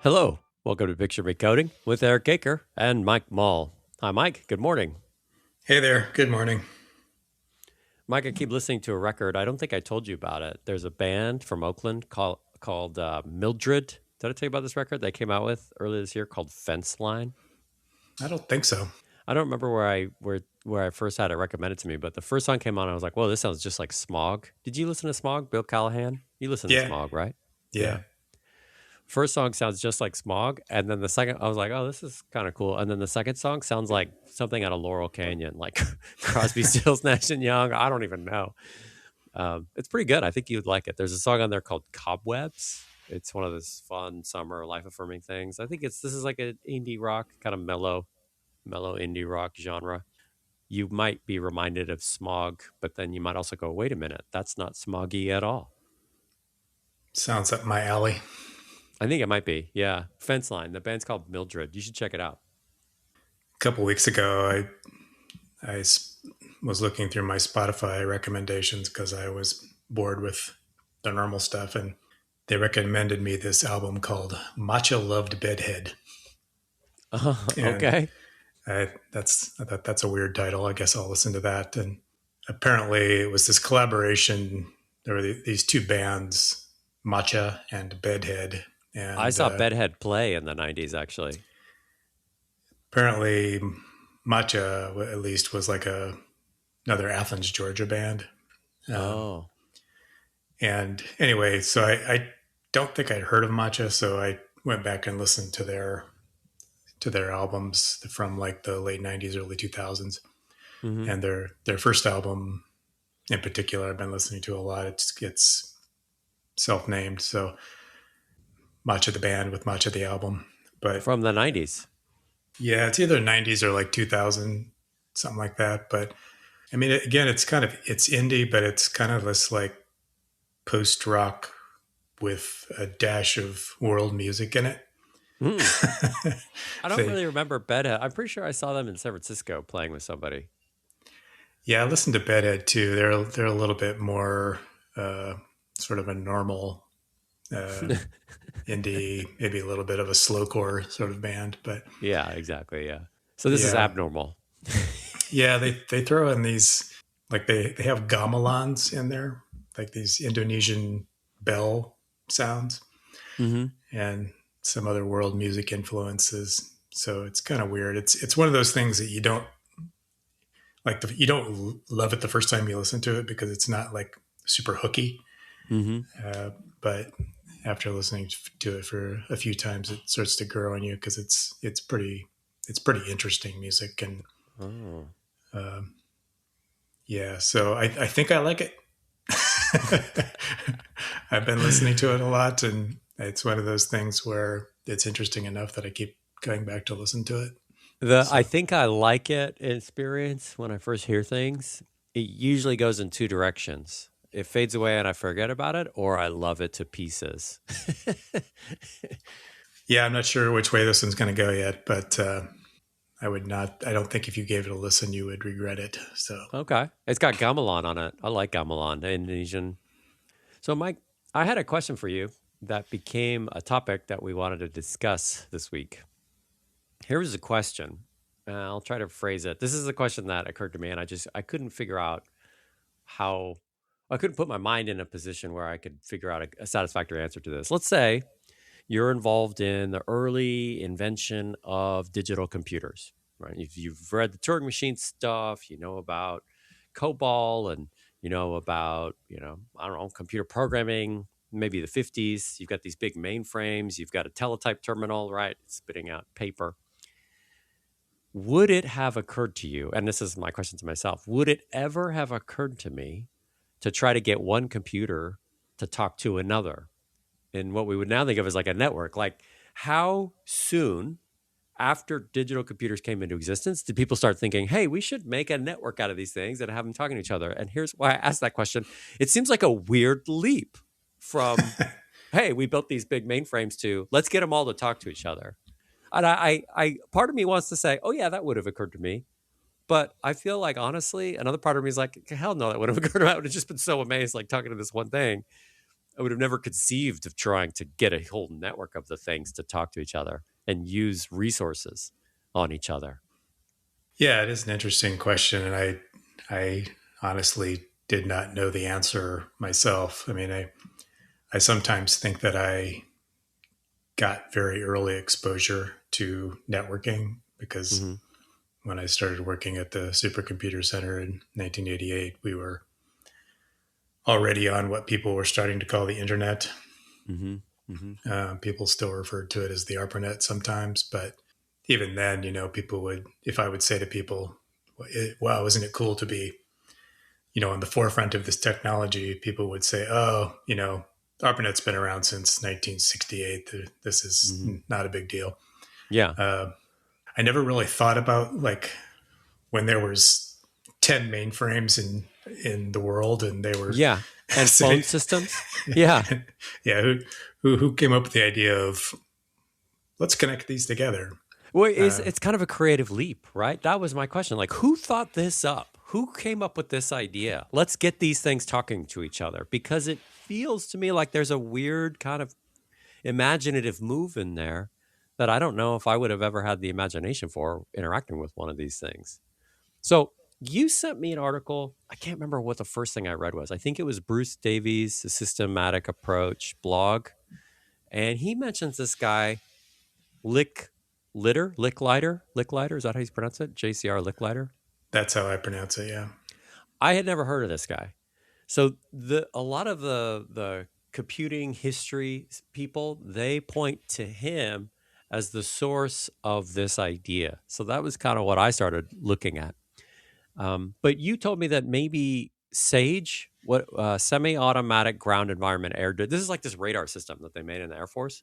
Hello, welcome to Picture Me Coding with Eric Gaker and Mike Mall. Hi, Mike. Good morning. Hey there. Good morning. Mike, I keep listening to a record. I don't think I told you about it. There's a band from Oakland called Mildred. Did I tell you about this record they came out with earlier this year called Fence Line? I don't think so. I don't remember where I first had it recommended to me, but the first song came on, I was like, "Whoa, this sounds just like Smog." Did you listen to Smog, Bill Callahan? You listen to Yeah. Smog, right? Yeah. Yeah. First song sounds just like Smog, and then the second, I was like, "Oh, this is kind of cool." And then the second song sounds like something out of Laurel Canyon, like Crosby, Stills, Nash and Young. I don't even know. It's pretty good. I think you'd like it. There's a song on there called Cobwebs. It's one of those fun summer life affirming things. I think this is like an indie rock, kind of mellow indie rock genre. You might be reminded of Smog, but then you might also go, "Wait a minute, that's not smoggy at all." Sounds up my alley. I think it might be. Yeah. Fence Line. The band's called Mildred. You should check it out. A couple weeks ago, was looking through my Spotify recommendations because I was bored with the normal stuff, and they recommended me this album called Matcha Loved Bedhead. And Okay. I thought that's a weird title. I guess I'll listen to that. And apparently, it was this collaboration. There were these two bands, Matcha and Bedhead, I and saw Bedhead play in the 90s, actually. apparently Matcha at least was like another Athens, Georgia band. Um, Oh. and anyway, so I don't think I'd heard of Matcha, so I went back and listened to their albums from like the late '90s, early 2000s, Hmm. and their first album in particular I've been listening to a lot. It's self named, so Matcha the band with Matcha the album, but From the 90s. yeah, it's either '90s or like 2000, something like that. But I mean, again, it's indie, but it's kind of this like post rock with a dash of world music in it. Hmm. I don't they, really remember Bedhead. I'm pretty sure I saw them in San Francisco playing with somebody. yeah, I listened to Bedhead too. They're a little bit more uh, sort of a normal uh, indie, maybe a little bit of a slowcore sort of band. But Yeah, exactly. Yeah. So this is yeah, abnormal. yeah, they throw in these like they have gamelans in there, like these Indonesian bell sounds Hmm. and some other world music influences. So it's kind of weird. It's one of those things that you don't like. You don't love it the first time you listen to it because it's not like super hooky. Hmm. Uh, but after listening to it for a few times, it starts to grow on you because it's pretty interesting music and Oh. um, yeah. So I think I like it. I've been listening to it a lot, and it's one of those things where it's interesting enough that I keep going back to listen to it. I So think I like it experience when I first hear things. It usually goes in two directions. It fades away and I forget about it, or I love it to pieces. yeah, I'm not sure which way this one's going to go yet, but I would not. I don't think if you gave it a listen, you would regret it. So Okay. It's got gamelan on it. I like gamelan, the Indonesian. So, Mike, I had a question for you that became a topic that we wanted to discuss this week. Here's a question. I'll try to phrase it. This is a question that occurred to me, and I couldn't figure out how I couldn't put my mind in a position where I could figure out a satisfactory answer to this. Let's say you're involved in the early invention of digital computers, right? If you've read the Turing machine stuff, you know about COBOL and you know about, I don't know, computer programming, maybe the 50s. You've got these big mainframes, you've got a teletype terminal, right? It's spitting out paper. Would it have occurred to you, and this is my question to myself, would it ever have occurred to me to try to get one computer to talk to another in what we would now think of as like a network? Like, how soon after digital computers came into existence did people start thinking, hey, we should make a network out of these things and have them talking to each other? And here's why I asked that question. It seems like a weird leap from, hey, we built these big mainframes to let's get them all to talk to each other. And part of me wants to say, oh, yeah, that would have occurred to me. But I feel like, honestly, another part of me is like, hell no, that would have occurred to me. I would have just been so amazed, like talking to this one thing. I would have never conceived of trying to get a whole network of the things to talk to each other and use resources on each other. Yeah, it is an interesting question, and I honestly did not know the answer myself. I mean, I sometimes think that I got very early exposure to networking because Mm-hmm. when I started working at the Supercomputer Center in 1988, we were already on what people were starting to call the internet. Mm-hmm. Mm-hmm. People still referred to it as the Arpanet sometimes, but even then, people would, if I would say to people, wow, isn't it cool to be, on the forefront of this technology, people would say, oh, ARPANET's been around since 1968. This is Mm-hmm. not a big deal. Yeah. Uh, I never really thought about like when there was 10 mainframes in the world and they were Yeah. And phone sitting. systems. Yeah. Yeah, who came up with the idea of let's connect these together? Well, Uh, it's kind of a creative leap, right? That was my question. Like, who thought this up? Who came up with this idea? Let's get these things talking to each other because it feels to me like there's a weird kind of imaginative move in there that I don't know if I would have ever had the imagination for interacting with one of these things. So, you sent me an article. I can't remember what the first thing I read was. I think it was Bruce Davies' Systematic Approach blog. And he mentions this guy Licklider. Is that how you pronounce it? JCR Licklider. that's how I pronounce it. Yeah. I had never heard of this guy. So a lot of the computing history people, they point to him as the source of this idea. So that was kind of what I started looking at. But you told me that maybe Sage, what semi-automatic ground environment air. This is like this radar system that they made in the Air Force.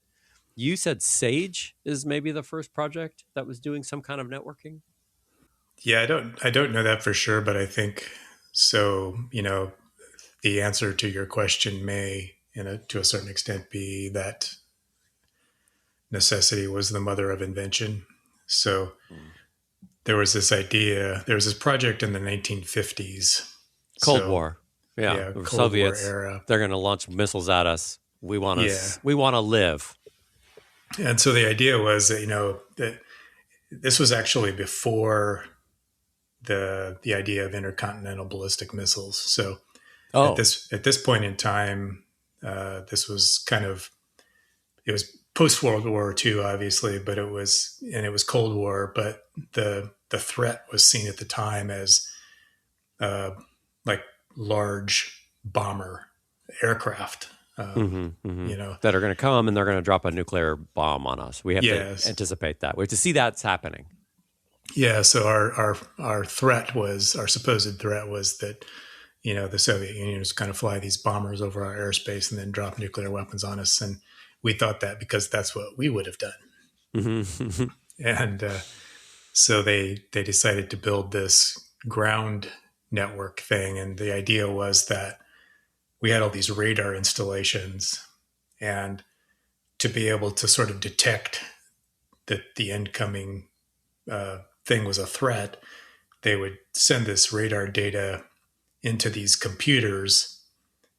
You said Sage is maybe the first project that was doing some kind of networking. Yeah, I don't know that for sure, but I think so. The answer to your question may, to a certain extent, be that necessity was the mother of invention. So Mm. there was this idea. There was this project in the 1950s. Cold So War. Yeah, yeah, the Cold War Soviets, era. they're going to launch missiles at us. Yeah, We want to live. and so the idea was that that this was actually before the idea of intercontinental ballistic missiles. So Oh. at this point in time, this was kind of it was post World War II, obviously, but it was Cold War, but the threat was seen at the time as uh, like large bomber aircraft. Hmm. Hmm. You know, That are going to come and they're going to drop a nuclear bomb on us. We have to yes, anticipate that. We have to see that's happening. yeah. So our threat was our supposed threat was that the Soviet Union was going to fly these bombers over our airspace and then drop nuclear weapons on us, and we thought that because that's what we would have done, Hmm. and so they decided to build this ground network thing, and the idea was that we had all these radar installations, and to be able to sort of detect that the incoming thing was a threat, they would send this radar data into these computers,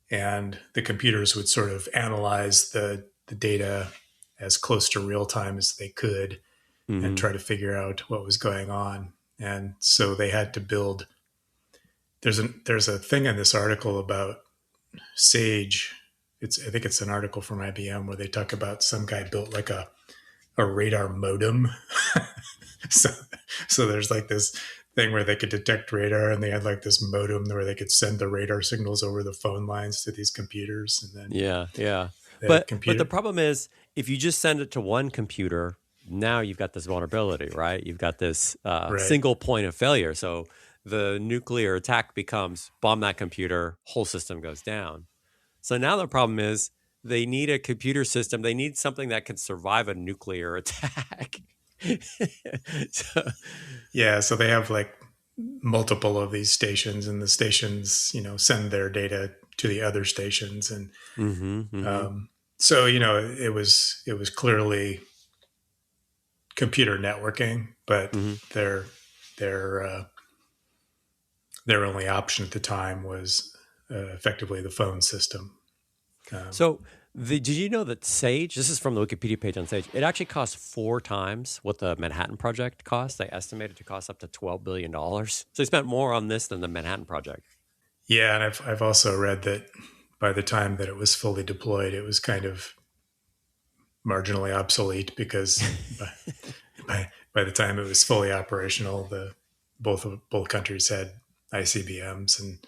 and the computers would sort of analyze the data as close to real time as they could and Hmm. try to figure out what was going on. And so they had to build. There's a thing in this article about Sage. I think it's an article from IBM where they talk about some guy built like a radar modem. so so there's like this thing where they could detect radar, and they had like this modem where they could send the radar signals over the phone lines to these computers, and then Yeah, yeah. the But the computer. problem is if you just send it to one computer, now you've got this vulnerability, right? You've got this Right. single point of failure. So the nuclear attack becomes bomb that computer, whole system goes down. So now the problem is they need a computer system. They need something that can survive a nuclear attack. So, Yeah, so they have like multiple of these stations, and the stations, send their data to the other stations, and hmm. Hmm. so it was clearly computer networking, but Hmm. their their their only option at the time was effectively the phone system. So, did you know that Sage, this is from the Wikipedia page on Sage, it actually costs 4 times what the Manhattan Project cost. They estimated to cost up to $12 billion. So they spent more on this than the Manhattan Project. Yeah, and I've also read that by the time that it was fully deployed, it was kind of marginally obsolete because by the time it was fully operational, the both countries had ICBMs, and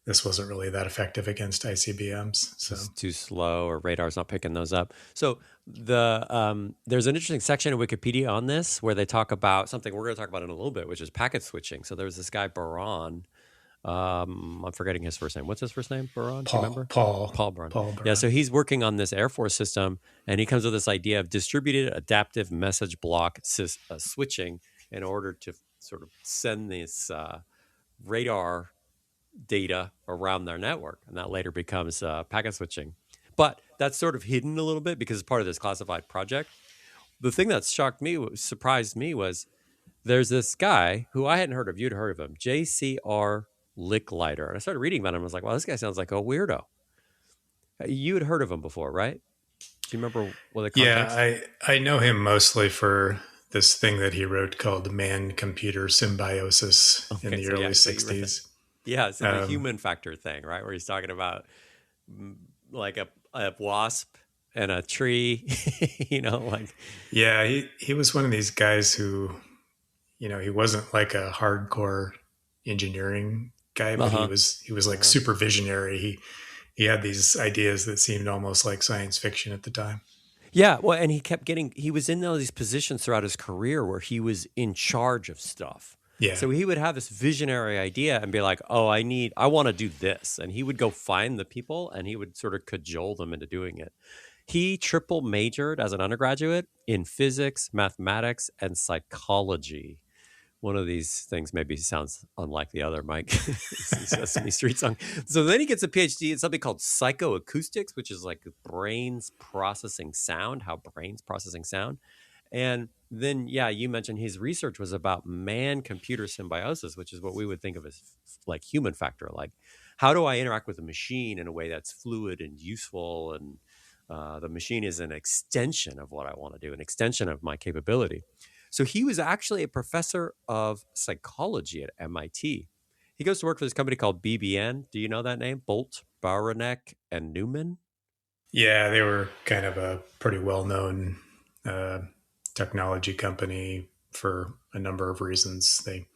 this wasn't really that effective against ICBMs. So Just too slow, or radar's not picking those up. So there's an interesting section of Wikipedia on this where they talk about something we're going to talk about in a little bit, which is packet switching. So there was this guy Baran. I'm forgetting his first name. What's his first name? Baran? Do you remember? Paul Baran. Paul Yeah. Baran. So he's working on this Air Force system, and he comes with this idea of distributed adaptive message block switching in order to sort of send this radar data around their network, and that later becomes packet switching. But that's sort of hidden a little bit because it's part of this classified project. The thing that surprised me was there's this guy who I hadn't heard of. You'd heard of him, JCR Licklider. And I started reading about him. I was like, wow, this guy sounds like a weirdo. You had heard of him before, right? Do you remember what the Yeah, context? I know him mostly for this thing that he wrote called man computer symbiosis in Okay, the so yeah, early so you read that. 60s. Yeah, so the Um, human factor thing, right? Where he's talking about like a wasp and a tree, like yeah, he was one of these guys who, he wasn't like a hardcore engineering guy, but uh-huh. he was like Uh-huh. super visionary. He had these ideas that seemed almost like science fiction at the time. Yeah, well, and he was in all these positions throughout his career where he was in charge of stuff. Yeah. So he would have this visionary idea and be like, "Oh, I want to do this." And he would go find the people and he would sort of cajole them into doing it. He triple majored as an undergraduate in physics, mathematics, and psychology. One of these things maybe sounds unlike the other, Mike. Sesame Street song. So then he gets a PhD in something called psychoacoustics, which is like brains processing sound, how brains processing sound. And then, yeah, you mentioned his research was about man computer symbiosis, which is what we would think of as like human factor. Like, how do I interact with a machine in a way that's fluid and useful? And the machine is an extension of what I want to do, an extension of my capability. So he was actually a professor of psychology at MIT. He goes to work for this company called BBN. Do you know that name? Bolt, Baranek, and Newman? Yeah, they were kind of a pretty well known uh, technology company for a number of reasons. They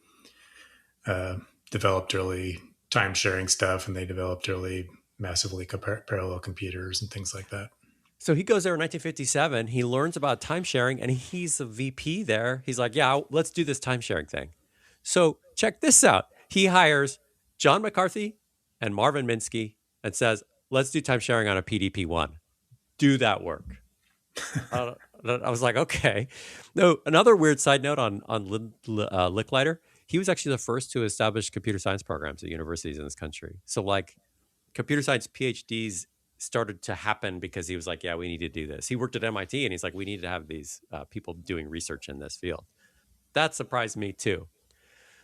uh, developed early time sharing stuff, and they developed early massively parallel computers and things like that. So he goes there in 1957. He learns about time sharing, and he's a VP there. He's like, yeah, let's do this time sharing thing. So check this out. He hires John McCarthy and Marvin Minsky and says, let's do time sharing on a PDP-1. Do that work. I was like, okay. No, another weird side note on Licklider. He was actually the first to establish computer science programs at universities in this country. So like computer science PhDs started to happen because he was like, yeah, we need to do this. He worked at MIT and he's like, we need to have these people doing research in this field. That surprised me too.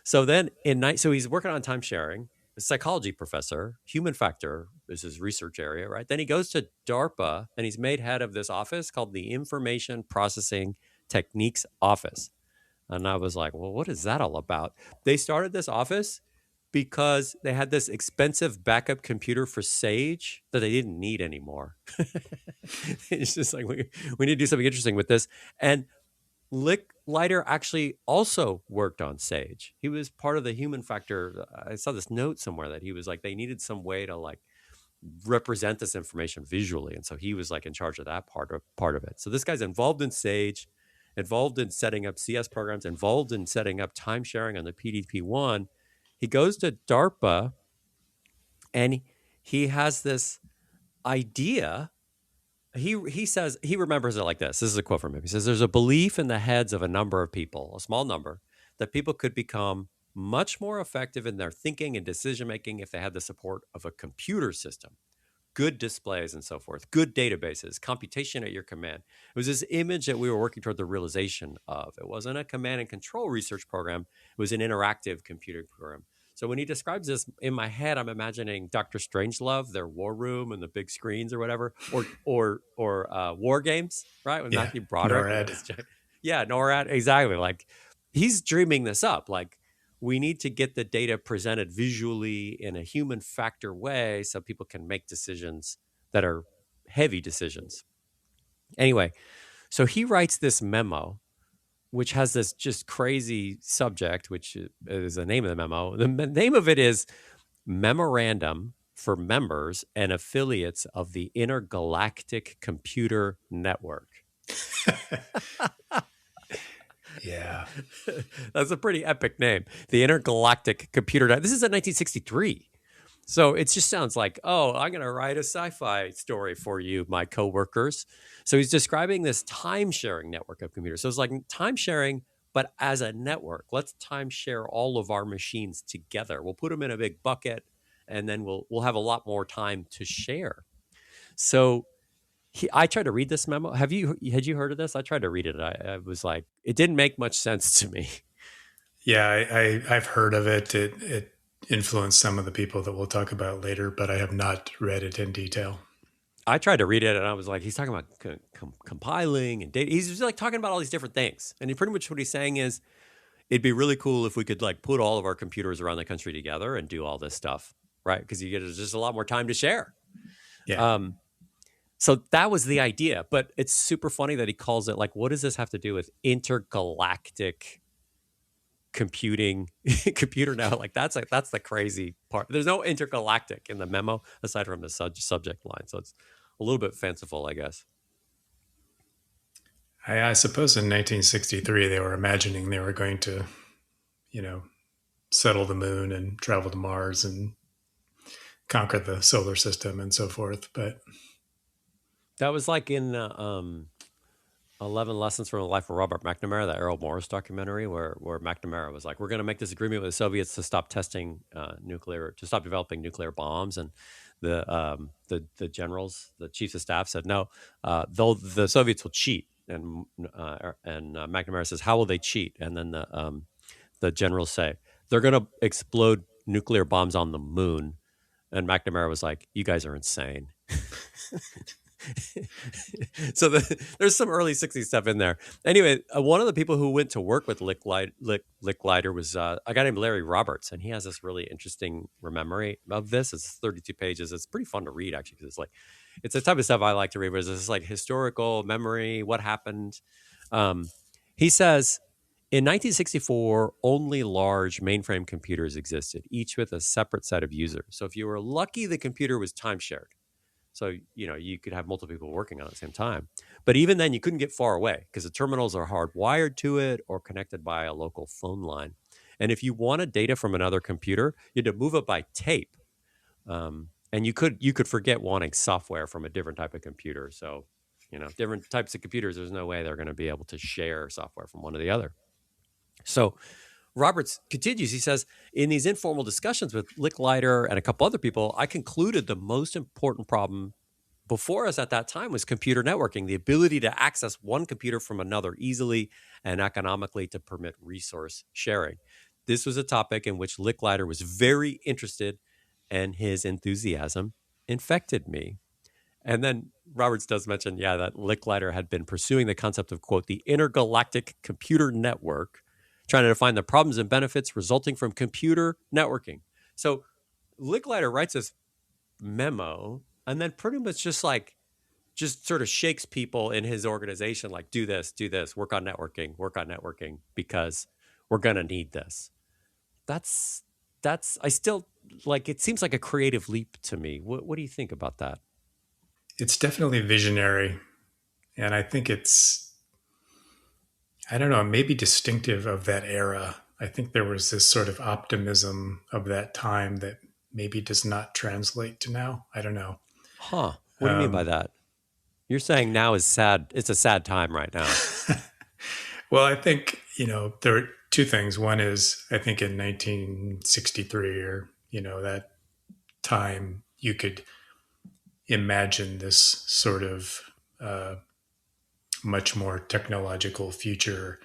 So then so he's working on time sharing, a psychology professor, human factor is his research area, right? Then he goes to DARPA and he's made head of this office called the Information Processing Techniques Office. And I was like, well, what is that all about? They started this office because they had this expensive backup computer for Sage that they didn't need anymore. It's just like, we need to do something interesting with this. And Licklider actually also worked on Sage. He was part of the human factor. I saw this note somewhere that he was like, they needed some way to like represent this information visually. And so he was like in charge of that part of it. So this guy's involved in Sage, involved in setting up CS programs, involved in setting up time sharing on the PDP-1. He goes to DARPA and he has this idea. He says he remembers it like this. This is a quote from him. He says, "There's a belief in the heads of a number of people, a small number, that people could become much more effective in their thinking and decision making if they had the support of a computer system, good displays and so forth, good databases, computation at your command." It was this image that we were working toward the realization of. It wasn't a command and control research program. It was an interactive computing program. So when he describes this in my head, I'm imagining Doctor Strangelove, their war room and the big screens or whatever, or War Games, right? With Yeah, Matthew Broderick with NORAD. his yeah, NORAD, exactly. Like he's dreaming this up. Like we need to get the data presented visually in a human factor way so people can make decisions that are heavy decisions. Anyway, so he writes this memo which has this just crazy subject, which is the name of the memo. The name of it is Memorandum for Members and Affiliates of the Intergalactic Computer Network. Yeah. That's a pretty epic name. The Intergalactic Computer Network. This is in 1963. So it just sounds like, oh, I'm going to write a sci-fi story for you, my coworkers. So he's describing this time-sharing network of computers. So it's like time-sharing, but as a network. Let's time-share all of our machines together. We'll put them in a big bucket, and then we'll have a lot more time to share. So I tried to read this memo. Had you heard of this? I tried to read it. I was like, it didn't make much sense to me. Yeah, I've heard of it. It influenced some of the people that we'll talk about later, but I have not read it in detail. I tried to read it and I was like, he's talking about compiling and data. He's just like talking about all these different things. And pretty much what he's saying is it'd be really cool if we could like put all of our computers around the country together and do all this stuff, right? Because you get just a lot more time to share. Yeah. So that was the idea. But it's super funny that he calls it like, what does this have to do with intergalactic computing computer now? Like that's the crazy part. There's no intergalactic in the memo aside from the subject line. So it's a little bit fanciful, I guess. I suppose in 1963 they were imagining they were going to, you know, settle the moon and travel to Mars and conquer the solar system and so forth. But That was like in 11 Lessons from the Life of Robert McNamara, that Errol Morris documentary, where McNamara was like, we're going to make this agreement with the Soviets to stop testing to stop developing nuclear bombs. And the generals, the chiefs of staff said, no, the Soviets will cheat. And McNamara says, how will they cheat? And then the generals say, they're going to explode nuclear bombs on the moon. And McNamara was like, you guys are insane. So there's some early 60s stuff in there. Anyway, one of the people who went to work with Licklider was a guy named Larry Roberts, and he has this really interesting memory of this. It's 32 pages. It's pretty fun to read, actually, because it's the type of stuff I like to read, but it's like historical memory, what happened. He says, in 1964, only large mainframe computers existed, each with a separate set of users. So if you were lucky, the computer was time shared. So, you could have multiple people working on it at the same time. But even then, you couldn't get far away because the terminals are hardwired to it or connected by a local phone line. And if you wanted data from another computer, you had to move it by tape. And you could forget wanting software from a different type of computer. So, different types of computers, there's no way they're going to be able to share software from one to the other. So Roberts continues. He says, in these informal discussions with Licklider and a couple other people, I concluded the most important problem before us at that time was computer networking, the ability to access one computer from another easily and economically to permit resource sharing. This was a topic in which Licklider was very interested, and his enthusiasm infected me. And then Roberts does mention, that Licklider had been pursuing the concept of, quote, the intergalactic computer network, trying to define the problems and benefits resulting from computer networking. So Licklider writes this memo and then pretty much just sort of shakes people in his organization, like, do this, work on networking, because we're going to need this. That's, I still, it seems like a creative leap to me. What do you think about that? it's definitely visionary. And I think I don't know, maybe distinctive of that era. I think there was this sort of optimism of that time that maybe does not translate to now. I don't know. Huh. What do you mean by that? You're saying now is sad. It's a sad time right now. Well, I think, there are two things. One is, I think in 1963 or, that time, you could imagine this sort of much more technological future.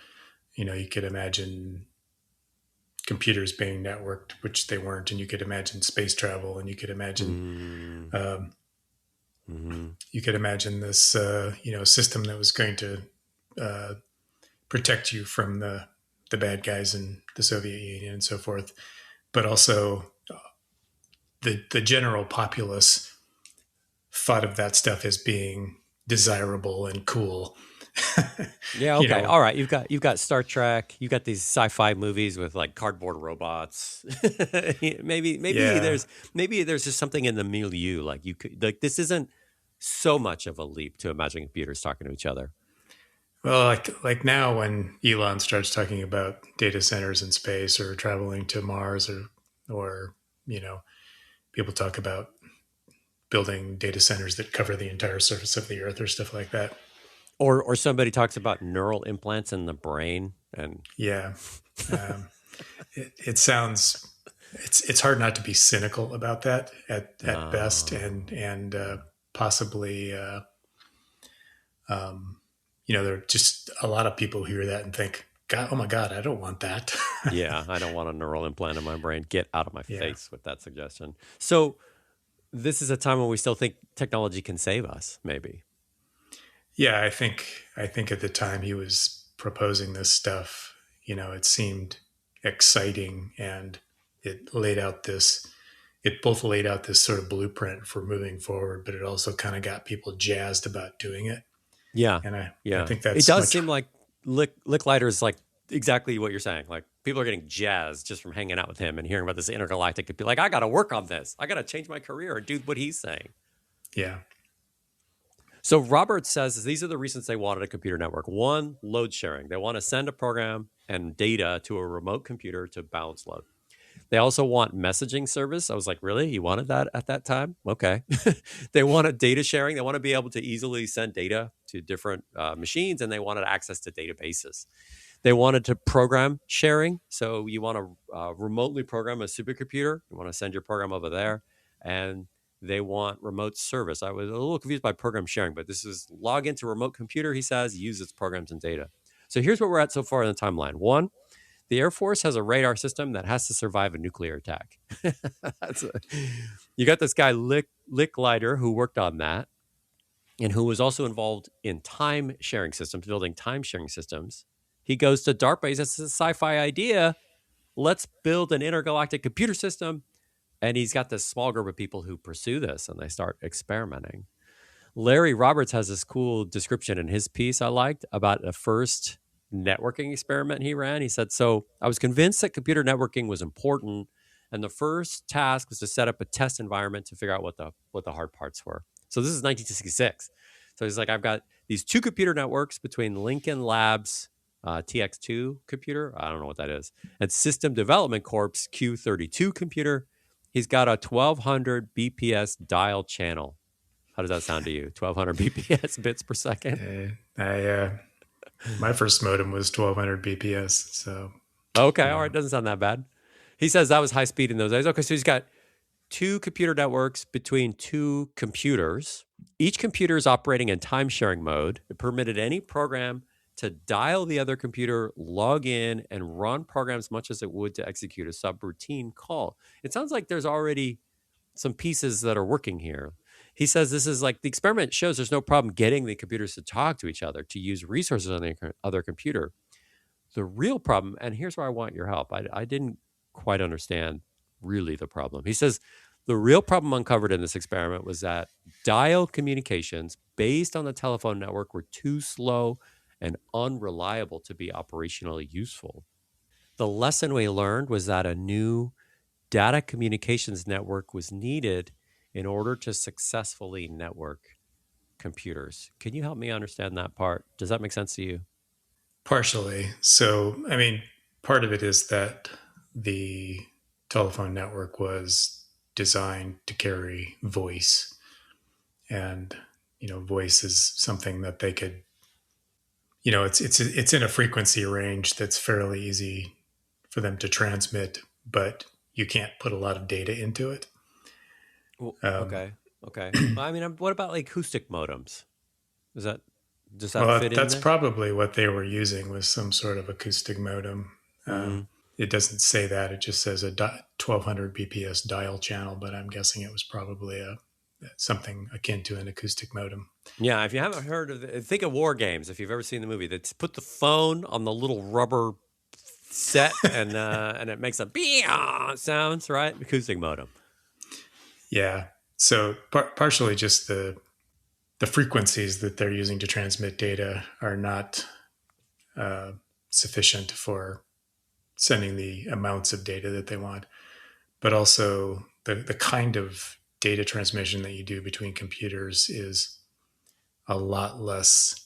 You could imagine computers being networked, which they weren't, and you could imagine space travel, and Mm, um, hmm you could imagine this system that was going to uh, protect you from the bad guys in the Soviet Union and so forth, but also the general populace thought of that stuff as being desirable and cool. Yeah. you Okay. know, All right. You've got Star Trek. You got these sci-fi movies with like cardboard robots. maybe yeah. there's just something in the milieu. Like you could like this isn't so much of a leap to imagine computers talking to each other. Well, like now when Elon starts talking about data centers in space or traveling to Mars or you know people talk about building data centers that cover the entire surface of the Earth or stuff like that. Or somebody talks about neural implants in the brain and Yeah, um, it sounds it's hard not to be cynical about that at best, uh, and possibly um, there are just a lot of people who hear that and think, God, oh my God, I don't want that. yeah, I don't want a neural implant in my brain. Get out of my Yeah, face with that suggestion. So this is a time when we still think technology can save us, maybe. yeah. I think at the time he was proposing this stuff, it seemed exciting, and it laid out this. It both laid out this sort of blueprint for moving forward, but it also kind of got people jazzed about doing it. Yeah, And I yeah. think It that's does much. seem like Licklider is like exactly what you're saying. Like people are getting jazzed just from hanging out with him and hearing about this intergalactic. To be like, I got to work on this. I got to change my career and do what he's saying. Yeah. So Robert says these are the reasons they wanted a computer network. One, load sharing. They want to send a program and data to a remote computer to balance load. They also want messaging service. I was like, really? You wanted that at that time? Okay. They wanted data sharing. They want to be able to easily send data to different machines, and they wanted access to databases. They wanted to program sharing. So you want to remotely program a supercomputer. You want to send your program over there. And they want remote service. I was a little confused by program sharing, but this is log into a remote computer, he says, use its programs and data. So here's what we're at so far in the timeline. One, the Air Force has a radar system that has to survive a nuclear attack. You got this guy, Licklider, who worked on that and who was also involved in time sharing systems, building time sharing systems. He goes to DARPA. He says, "This is a sci fi idea. Let's build an intergalactic computer system." And he's got this small group of people who pursue this and they start experimenting. Larry Roberts has this cool description in his piece I liked about the first networking experiment he ran. He said, so I was convinced that computer networking was important. And the first task was to set up a test environment to figure out what the hard parts were. So this is 1966. So he's like, I've got these two computer networks between Lincoln Labs TX2 computer. I don't know what that is. And System Development Corp's Q32 computer. He's got a 1200 BPS dial channel. How does that sound to you? 1200 BPS bits per second. I my first modem was 1200 BPS, so Okay, all uh, right, doesn't sound that bad. He says that was high speed in those days. Okay, so he's got two computer networks between two computers. Each computer is operating in time sharing mode. It permitted any program to dial the other computer, log in, and run programs much as it would to execute a subroutine call. It sounds like there's already some pieces that are working here. He says this is like the experiment shows there's no problem getting the computers to talk to each other, to use resources on the other computer. The real problem, and here's where I want your help. I didn't quite understand really the problem. He says the real problem uncovered in this experiment was that dial communications based on the telephone network were too slow and unreliable to be operationally useful. The lesson we learned was that a new data communications network was needed in order to successfully network computers. Can you help me understand that part? Does that make sense to you? partially. So, I mean, part of it is that the telephone network was designed to carry voice, and voice is something that they could, it's in a frequency range that's fairly easy for them to transmit, but you can't put a lot of data into it. Well, Um, okay. Okay. Well, I mean, what about like acoustic modems? Is that does that well, fit in that's there? probably what they were using, was some sort of acoustic modem. Mm. it doesn't say that. It just says a 1200 bps dial channel, but I'm guessing it was probably something akin to an acoustic modem. Yeah, if you haven't heard of it, think of War Games. If you've ever seen the movie, they put the phone on the little rubber set, and it makes a beep sounds, right? Acoustic modem. Yeah. So partially just the frequencies that they're using to transmit data are not uh, sufficient for sending the amounts of data that they want, but also the kind of data transmission that you do between computers is a lot less.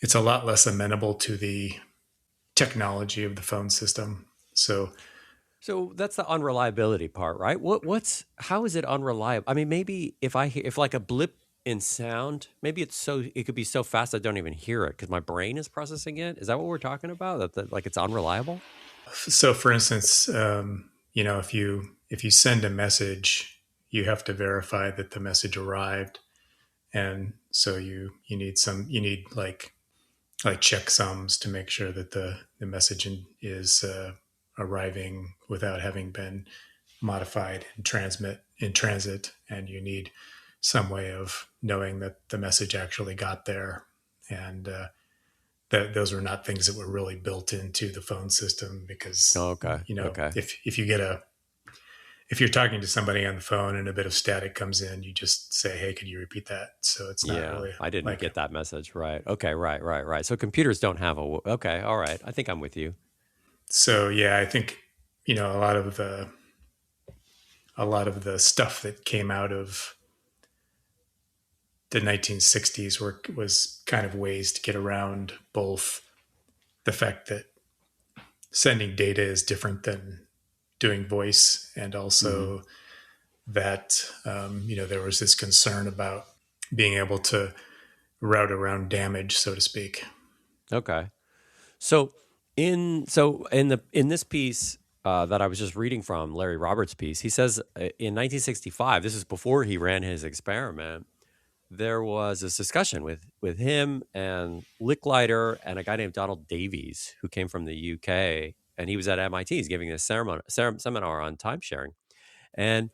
It's a lot less amenable to the technology of the phone system. So that's the unreliability part, right? What's how is it unreliable? I mean, maybe if like a blip in sound, maybe it could be so fast I don't even hear it because my brain is processing it. Is that what we're talking about? That like it's unreliable? so for instance, if you send a message, you have to verify that the message arrived, and so you need like checksums to make sure that the message is arriving without having been modified and transmit in transit, and you need some way of knowing that the message actually got there. And that those were not things that were really built into the phone system because Oh, okay, okay, if you get a if you're talking to somebody on the phone and a bit of static comes in, you just say, "Hey, could you repeat that?" So it's not yeah. really I didn't like get that message, right? Okay, right. So computers don't have okay, all right. I think I'm with you. so. Yeah, I think a lot of the stuff that came out of the 1960s was kind of ways to get around both the fact that sending data is different than doing voice, and Hmm. also that there was this concern about being able to route around damage, so to speak. Okay. So in this piece that I was just reading from Larry Roberts' piece, he says in 1965, this is before he ran his experiment. There was this discussion with him and Licklider and a guy named Donald Davies who came from the UK, and he was at MIT. He's giving a seminar on time sharing, and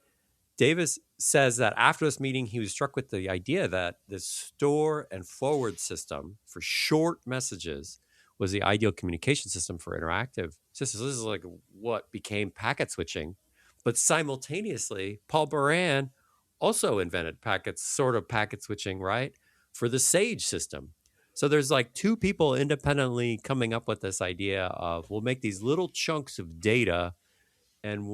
Davis says that after this meeting, he was struck with the idea that the store and forward system for short messages was the ideal communication system for interactive systems. This is like what became packet switching. But simultaneously, Paul Baran also invented sort of packet switching, right, for the Sage system. So there's like two people independently coming up with this idea of we'll make these little chunks of data and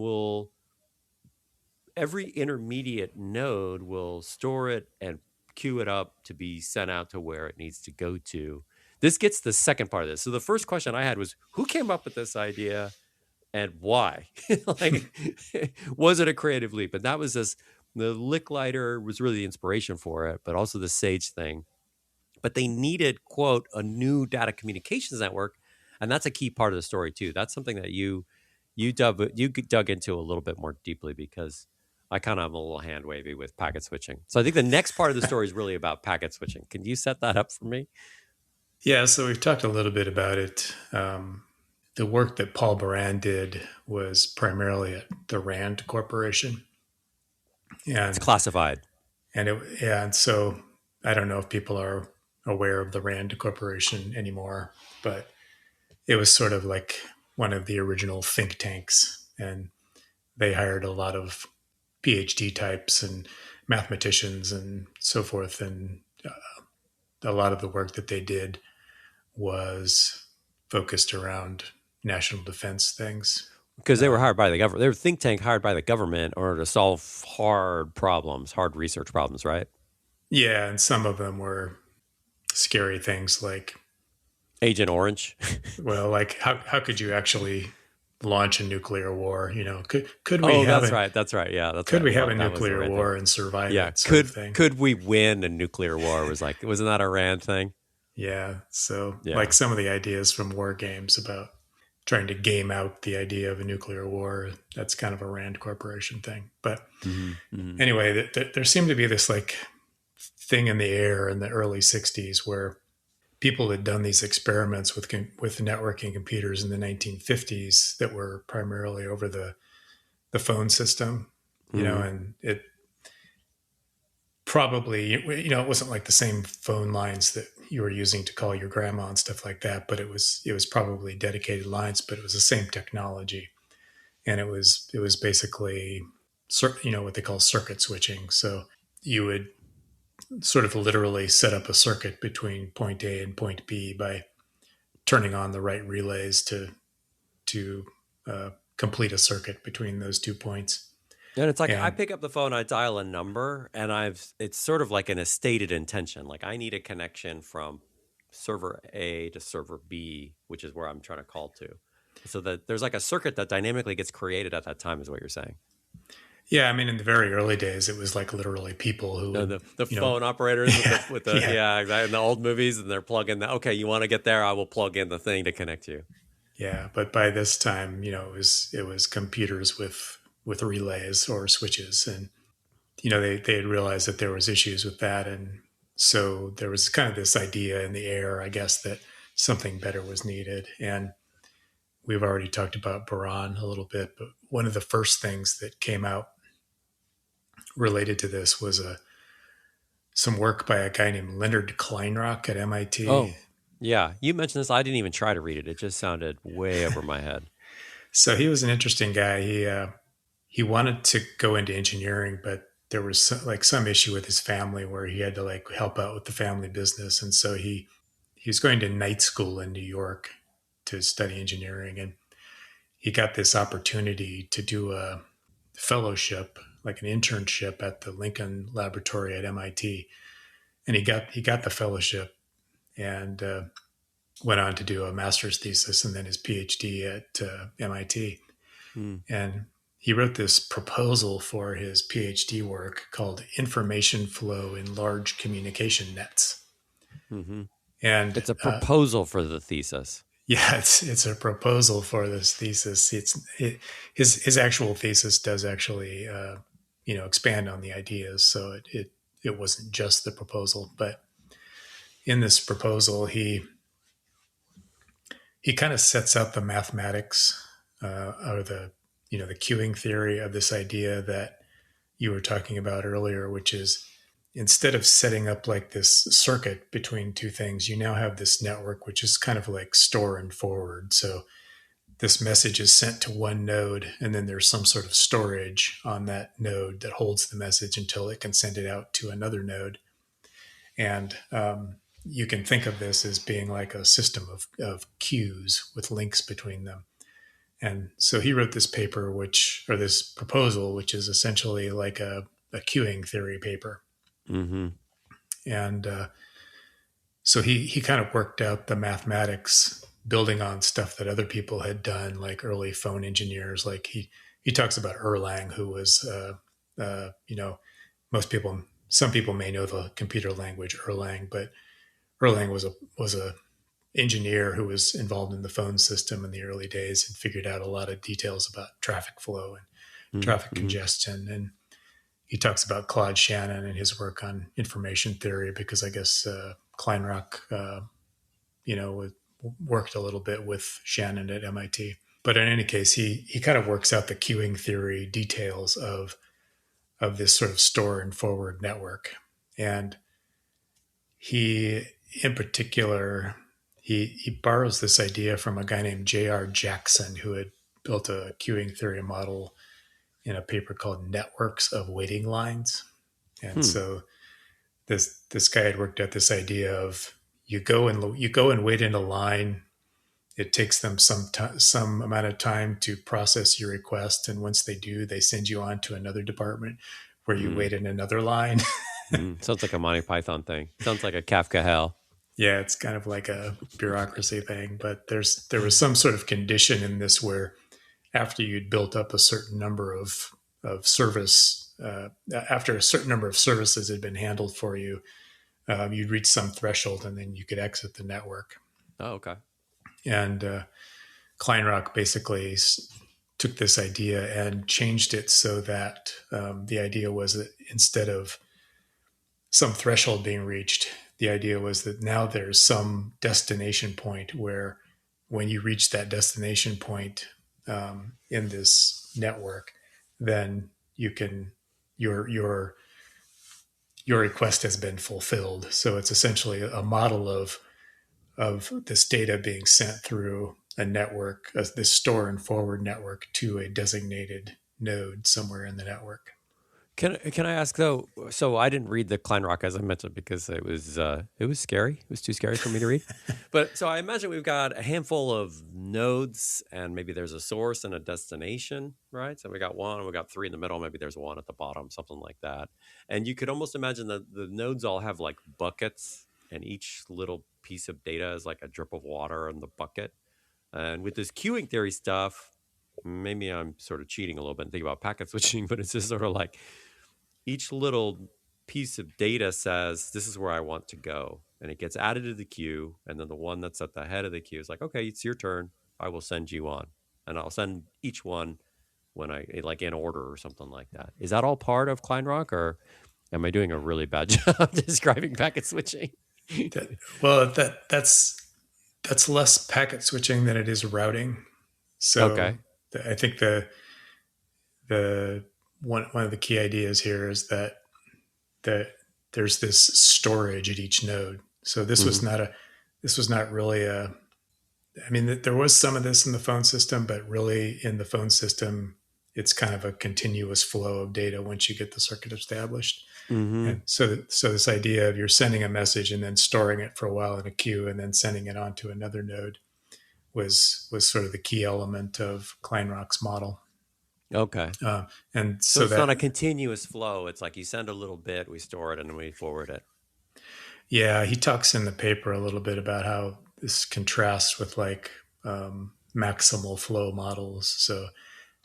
every intermediate node will store it and queue it up to be sent out to where it needs to go to. This gets the second part of this. So the first question I had was who came up with this idea and why? Like, was it a creative leap? And that was this the Licklider was really the inspiration for it, but also the Sage thing. But they needed, quote, a new data communications network. And that's a key part of the story too. That's something that you dug into a little bit more deeply because I kind of am a little hand wavy with packet switching. So I think the next part of the story is really about packet switching. Can you set that up for me? Yeah, so we've talked a little bit about it. The work that Paul Baran did was primarily at the Rand Corporation, It's and classified. and so I don't know if people are aware of the Rand Corporation anymore, but it was sort of like one of the original think tanks, and they hired a lot of PhD types and mathematicians and so forth, and a lot of the work that they did was focused around national defense things. Because they were Um, hired by the government. They were a think tank hired by the government in order to solve hard problems, hard research problems, right? yeah, and some of them were scary things like, Agent Orange. well, like how could you actually launch a nuclear war? Could we Oh, have that's a right. That's right. Yeah, that's could right. we have a That was the nuclear Rand thing. war and survive Yeah. it, sort of thing. Could we win a nuclear war? Was like, wasn't that a Rand thing? Yeah, so like Yeah. some of the ideas from war games about trying to game out the idea of a nuclear war, that's kind of a Rand Corporation thing. But Mm-hmm. anyway, there seemed to be this like thing in the air in the early 60s where people had done these experiments with networking computers in the 1950s that were primarily over the phone system, Mm-hmm. and it probably, it wasn't like the same phone lines that you were using to call your grandma and stuff like that, but it was probably dedicated lines, but it was the same technology, and it was basically what they call circuit switching. So you would sort of literally set up a circuit between point A and point B by turning on the right relays to complete a circuit between those 2 points. And it's like I And pick up the phone, I dial a number, and it's sort of like a stated intention. Like I need a connection from server A to server B, which is where I'm trying to call to. So that there's like a circuit that dynamically gets created at that time, is what you're saying. yeah, I mean, in the very early days, it was like literally people who No, would, the you know, phone operators with yeah, the yeah, yeah, exactly. In the old movies, and they're plugging the okay, you want to get there, I will plug in the thing to connect you. yeah. But by this time, it was computers with relays or switches, and they had realized that there was issues with that, and so there was kind of this idea in the air, I guess, that something better was needed. And we've already talked about Baran a little bit, but one of the first things that came out related to this was some work by a guy named Leonard Kleinrock at MIT. Oh, yeah. You mentioned this. I didn't even try to read it. It just sounded way over my head. So he was an interesting guy. He wanted to go into engineering, but there was some issue with his family where he had to like help out with the family business, and so he was going to night school in New York to study engineering, and he got this opportunity to do a fellowship, like an internship at the Lincoln Laboratory at MIT, and he got the fellowship and went on to do a master's thesis and then his PhD at MIT. Hmm. And he wrote this proposal for his PhD work called Information Flow in Large Communication Nets. Mm-hmm. And It's a proposal for the thesis. yeah, it's a proposal for this thesis. His actual thesis does actually expand on the ideas, so it wasn't just the proposal, but in this proposal he kind of sets out the mathematics or the queuing theory of this idea that you were talking about earlier, which is instead of setting up like this circuit between two things, you now have this network, which is kind of like store and forward. So this message is sent to one node, and then there's some sort of storage on that node that holds the message until it can send it out to another node. And you can think of this as being like a system of queues with links between them. And so he wrote this paper, or this proposal, which is essentially like a queuing theory paper. Mm-hmm. And so he kind of worked out the mathematics, building on stuff that other people had done, like early phone engineers. Like he talks about Erlang, who was, some people may know the computer language Erlang, but Erlang was a engineer who was involved in the phone system in the early days and figured out a lot of details about traffic flow and traffic Mm-hmm. congestion. And he talks about Claude Shannon and his work on information theory, because I guess Kleinrock, worked a little bit with Shannon at MIT. But in any case, he kind of works out the queuing theory details of this sort of store and forward network. And he, in particular, he borrows this idea from a guy named J.R. Jackson, who had built a queuing theory model in a paper called Networks of Waiting Lines. And Hmm. so this guy had worked out this idea of you go and wait in a line. It takes them some amount of time to process your request, and once they do, they send you on to another department where you Mm. wait in another line. Sounds like a Monty Python thing. Sounds like a Kafka hell. Yeah, it's kind of like a bureaucracy thing, but there was some sort of condition in this where after you'd built up a certain number of service, after a certain number of services had been handled for you, you'd reach some threshold and then you could exit the network. Oh, okay. And Kleinrock basically took this idea and changed it so that the idea was that instead of some threshold being reached, the idea was that now there's some destination point where when you reach that destination point in this network, then you can your your request has been fulfilled. So it's essentially a model of this data being sent through a network, this store and forward network, to a designated node somewhere in the network. Can I ask though? So I didn't read the Kleinrock as I mentioned because it was scary. It was too scary for me to read. But so I imagine we've got a handful of nodes, and maybe there's a source and a destination, right? So we got one, and we got three in the middle. Maybe there's one at the bottom, something like that. And you could almost imagine that the nodes all have like buckets, and each little piece of data is like a drip of water in the bucket. And with this queuing theory stuff, maybe I'm sort of cheating a little bit and thinking about packet switching, but it's just sort of like each little piece of data says, this is where I want to go. And it gets added to the queue. And then the one that's at the head of the queue is like, okay, it's your turn. I will send you on. And I'll send each one when I like in order or something like that. Is that all part of Kleinrock, or am I doing a really bad job describing packet switching? That's less packet switching than it is routing. So Okay. I think the one of the key ideas here is that there's this storage at each node. So Mm-hmm. this was not really a I mean, there was some of this in the phone system, but really in the phone system, it's kind of a continuous flow of data once you get the circuit established. Mm-hmm. And so this idea of you're sending a message and then storing it for a while in a queue and then sending it on to another node was sort of the key element of Kleinrock's model. Okay. Uh, and So so it's not that a continuous flow. It's like you send a little bit, we store it, and then we forward it. Yeah, he talks in the paper a little bit about how this contrasts with like maximal flow models. So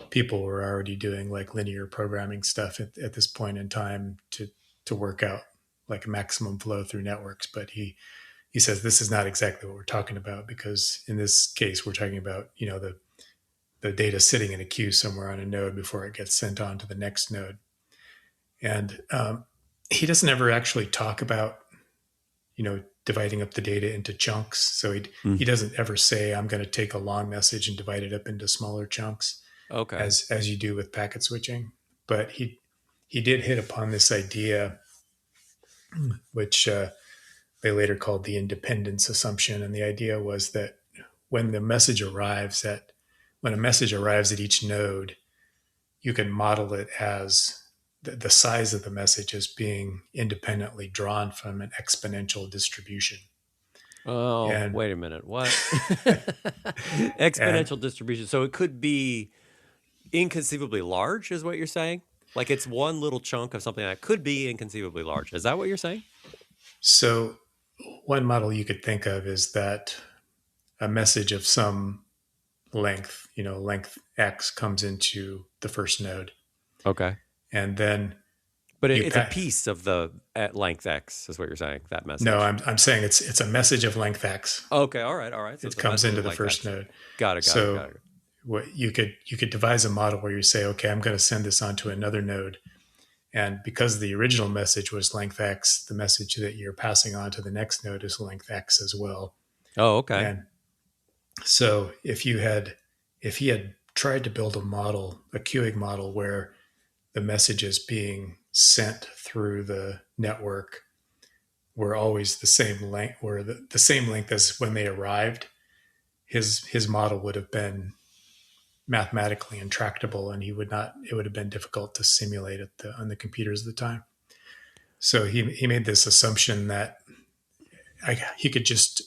people were already doing like linear programming stuff at this point in time to work out like a maximum flow through networks. But he says this is not exactly what we're talking about, because in this case we're talking about the data sitting in a queue somewhere on a node before it gets sent on to the next node. And he doesn't ever actually talk about dividing up the data into chunks. So he Mm. doesn't ever say, I'm going to take a long message and divide it up into smaller chunks Okay. as you do with packet switching. But he did hit upon this idea, which they later called the independence assumption. And the idea was that when the message arrives at when a message arrives at each node, you can model it as the size of the message as being independently drawn from an exponential distribution. Oh, And wait a minute. What? and Exponential distribution. So it could be inconceivably large, is what you're saying? Like it's one little chunk of something that could be inconceivably large. Is that what you're saying? so one model you could think of is that a message of some length, length X, comes into the first node. Okay. And then But you it's a pass. piece of the at length X, is what you're saying, that No, message. I'm saying it's a message of length X. Okay. All right. All right. So It it's a comes message into of the like first X. node. Got it. Got it. So Got it. what you could devise a model where you say, okay, I'm going to send this on to another node. And because the original message was length X, the message that you're passing on to the next node is length X as well. Oh, okay. And so if he had tried to build a queuing model where the messages being sent through the network were always the same length, were the same length as when they arrived, his model would have been mathematically intractable, and it would have been difficult to simulate on the computers at the time. So he made this assumption that he could just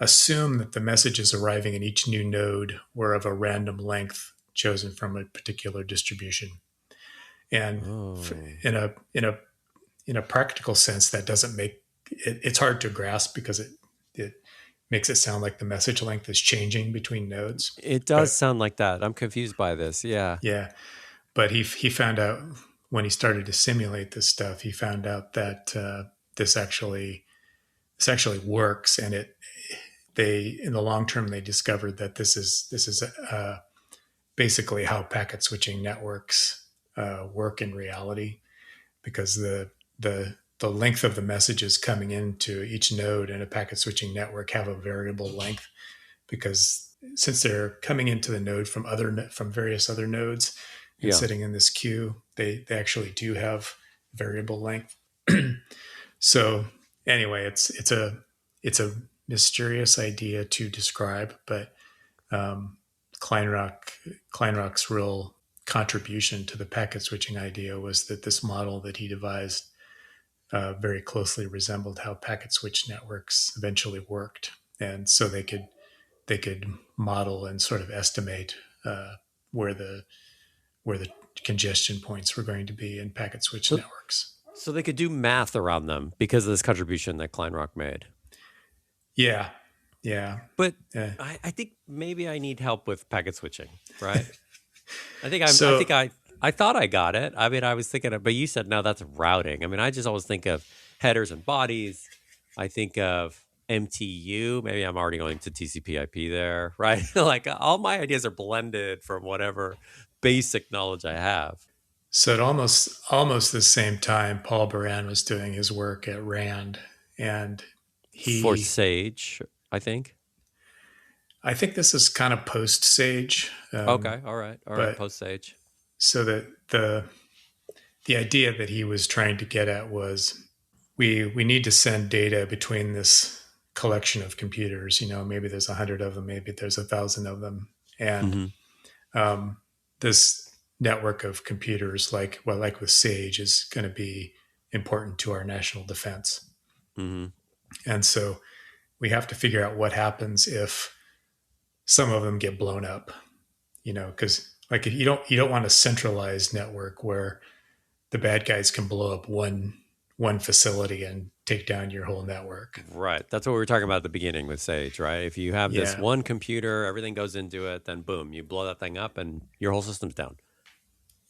assume that the messages arriving in each new node were of a random length chosen from a particular distribution. And Oh. in a practical sense, that doesn't make it's hard to grasp, because it makes it sound like the message length is changing between nodes. It does But sound like that. I'm confused by this. Yeah. yeah, but he found out when he started to simulate this stuff, he found out that this actually this actually works, and they in the long term they discovered that this is basically how packet switching networks work in reality, because the the length of the messages coming into each node in a packet switching network have a variable length, because since they're coming into the node from various other nodes and Yeah. sitting in this queue, they actually do have variable length. So anyway, it's a mysterious idea to describe, but um, Kleinrock's real contribution to the packet switching idea was that this model that he devised very closely resembled how packet switch networks eventually worked, and so they could model and sort of estimate where the where the congestion points were going to be in packet switch So networks. so they could do math around them because of this contribution that Kleinrock made. Yeah, yeah. But Uh, I think maybe I need help with packet switching, right? I so think I thought I got it. I mean, I was thinking, but you said no, that's routing. I mean, I just always think of headers and bodies. I think of MTU. Maybe I'm already going to TCP/IP there, right? Like all my ideas are blended from whatever basic knowledge I have. so at almost the same time, Paul Baran was doing his work at Rand, and For he Sage, I think. I think this is kind of post Sage, Okay, all right. but Post Sage. so that the idea that he was trying to get at was we need to send data between this collection of computers. Maybe there's 100 of them, maybe there's 1,000 of them, and Mm-hmm. um, this network of computers, like with Sage, is going to be important to our national defense. Mm-hmm. And so we have to figure out what happens if some of them get blown up. Because like if you don't want a centralized network where the bad guys can blow up one facility and take down your whole network. Right. That's what we were talking about at the beginning with Sage, right? If you have this Yeah. one computer, everything goes into it, then boom, you blow that thing up and your whole system's down.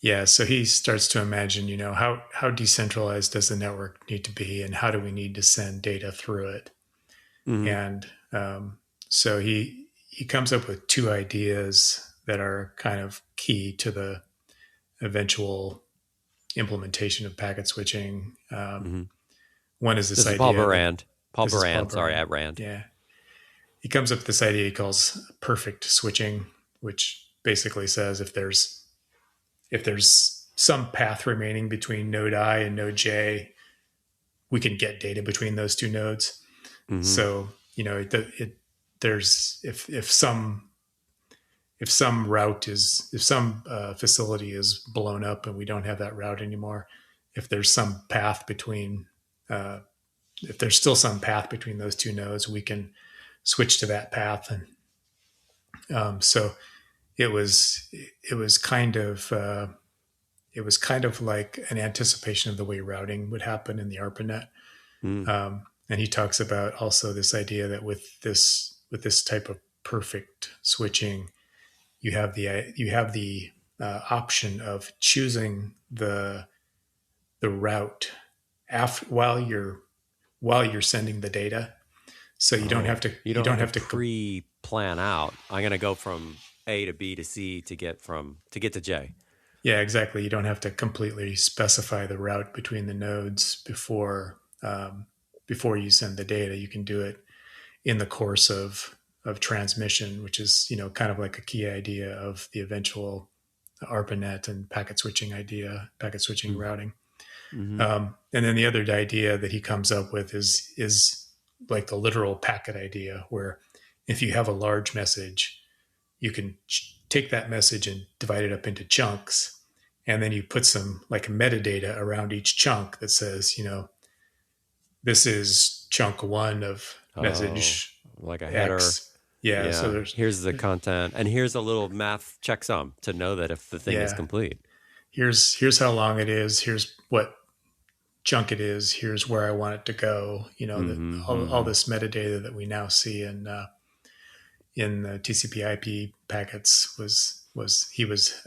Yeah. So he starts to imagine, how decentralized does the network need to be, and how do we need to send data through it? Mm-hmm. And so he comes up with two ideas that are kind of key to the eventual implementation of packet switching. Mm-hmm. One is this This is Paul idea that Barand. Paul this is Paul Barand, sorry, Byrne. at Rand. Yeah. He comes up with this idea he calls perfect switching, which basically says if there's some path remaining between node I and node J, we can get data between those two nodes. Mm-hmm. So there's if some route is if some facility is blown up and we don't have that route anymore, if there's some path between uh, if there's still some path between those two nodes, we can switch to that path. And so it was it was kind of like an anticipation of the way routing would happen in the Arpanet. Mm-hmm. And he talks about also this idea that with this type of perfect switching, you have the option of choosing the route while you're sending the data, so you don't Oh, have to you you don't don't have have to to pre-plan out. I'm going to go from A to B to C to get to J. yeah, exactly, you don't have to completely specify the route between the nodes before you send the data. You can do it in the course of transmission, which is kind of like a key idea of the eventual ARPANET and packet switching routing. Mm-hmm. And then the other idea that he comes up with is like the literal packet idea, where if you have a large message, you can take that message and divide it up into chunks, and then you put some like metadata around each chunk that says, this is chunk one of Oh, message like a header. X. Yeah, so Yeah. there's Here's the content, and here's a little math checksum to know that if the thing is yeah, complete. here's how long it is, here's what chunk it is, here's where I want it to go. Mm-hmm. All Mm-hmm. this metadata that we now see in the TCP/IP packets was he was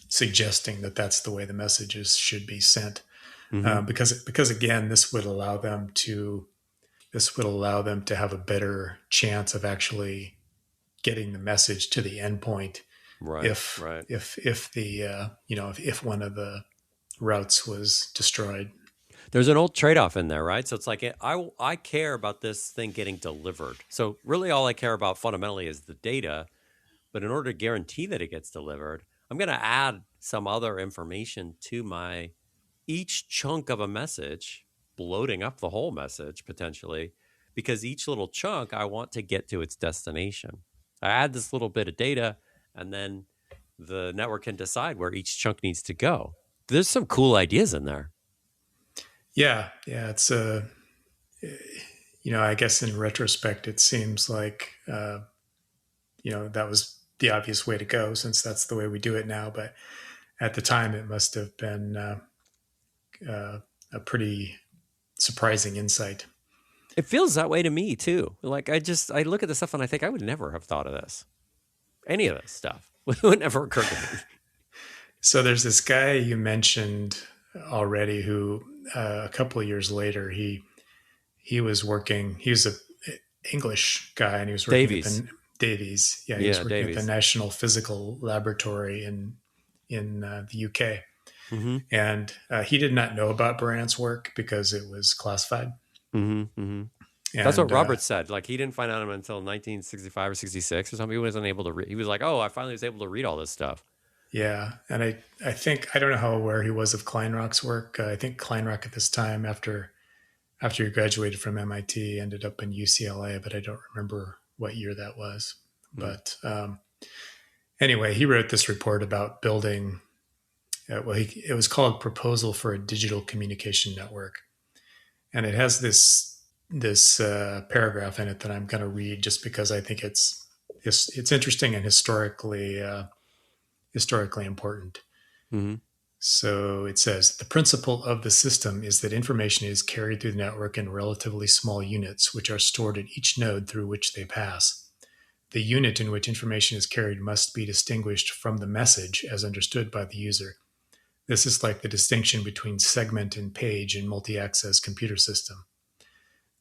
suggesting that that's the way the messages should be sent, Mm-hmm. because again, this would allow them to have a better chance of actually getting the message to the endpoint Right. if Right. if if the if one of the routes was destroyed. There's an old trade-off in there, right? So it's like I care about this thing getting delivered. So really all I care about fundamentally is the data, but in order to guarantee that it gets delivered, I'm going to add some other information to my each chunk of a message, bloating up the whole message potentially, because each little chunk I want to get to its destination. I add this little bit of data, and then the network can decide where each chunk needs to go. There's some cool ideas in there. Yeah. It's I guess in retrospect, it seems like that was the obvious way to go since that's the way we do it now. But at the time, it must have been a pretty surprising insight. It feels that way to me too. Like I look at this stuff and I think I would never have thought of this. Any of this stuff would never occur to me. So there's this guy you mentioned already who a couple of years later he was working. He was a English guy and he was working at Davies. the Davies. Yeah, he was Yeah, working at the Davies. National Physical Laboratory in the UK. Mm-hmm. And he did not know about Brandt's work because it was classified. Mm-hmm. Mm-hmm. That's what And Robert said. Like he didn't find out until 1965 or 66 or something. He wasn't able to read. He was like, "Oh, I finally was able to read all this stuff." yeah, and I think I don't know how aware he was of Kleinrock's work. I think Kleinrock at this time, after he graduated from MIT, ended up in UCLA, but I don't remember what year that was. Mm. But anyway, he wrote this report about building. It was called "Proposal for a Digital Communication Network," and it has this paragraph in it that I'm going to read just because I think it's interesting and historically important. Mm-hmm. So it says the principle of the system is that information is carried through the network in relatively small units, which are stored at each node through which they pass. The unit in which information is carried must be distinguished from the message as understood by the user. This is like the distinction between segment and page in multi-access computer system.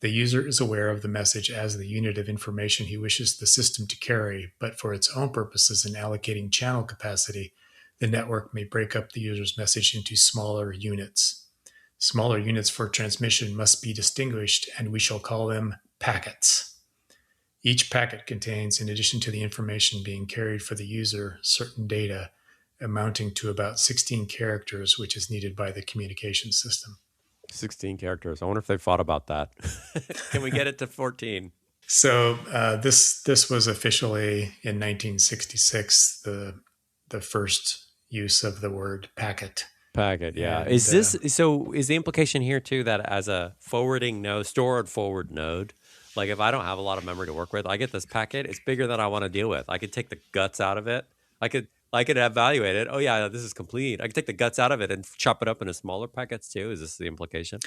The user is aware of the message as the unit of information he wishes the system to carry, but for its own purposes in allocating channel capacity, the network may break up the user's message into smaller units. Smaller units for transmission must be distinguished, and we shall call them packets. Each packet contains, in addition to the information being carried for the user, certain data amounting to about 16 characters, which is needed by the communication system. 16 characters. I wonder if they fought about that. Can we get it to 14? So this was officially in 1966 the first use of the word packet. Packet, yeah. And Is this so? Is the implication here too that as a forwarding node, stored forward node, like if I don't have a lot of memory to work with, I get this packet. It's bigger than I want to deal with. I could take the guts out of it. I could evaluate it. Oh yeah, this is complete. I could take the guts out of it and chop it up into smaller packets too. Is this the implication?